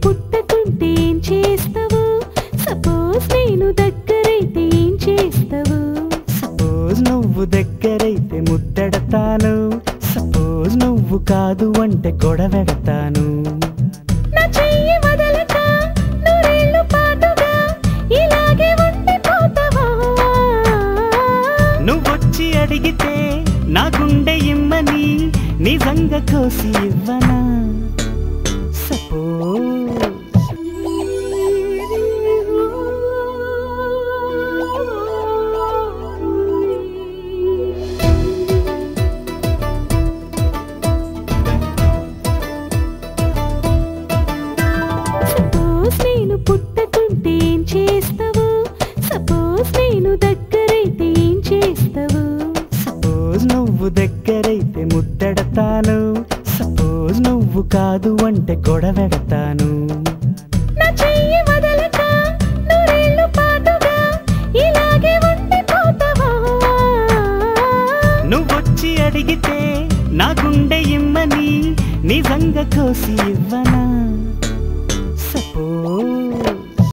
పుట్టకుంటే ఏం చేస్తావు? సపోజ్ నేను దగ్గరైతే ఏం చేస్తావు? సపోజ్ నువ్వు దగ్గరైతే ముద్దెడతాను, సపోజ్ నువ్వు కాదు అంటే గొడవెడతాను. నా చెయ్యి వదలక నూరేళ్ళు పాటుగా ఇలాగే ఉండిపోతావా? నువ్వొచ్చి అడిగితే నా గుండె ఇమ్మని నిజంగా కోసి ఇవ్వనా? సపోజ్ నేను పుట్టకుంటే ఏం చేస్తావు? సపోజ్ నేను దగ్గరైతే ఏం చేస్తావు? సపోజ్ నువ్వు దగ్గరైతే ముద్దెడతాను, సపోజ్ నువ్వు కాదు అంటే గొడవెడతాను. నా చెయ్యి వదలక నూరేళ్ళు పాటుగా ఇలాగే ఉండిపోతావా? నువ్వొచ్చి అడిగితే నా గుండె ఇమ్మని నిజంగా కోసి ఇవ్వనా?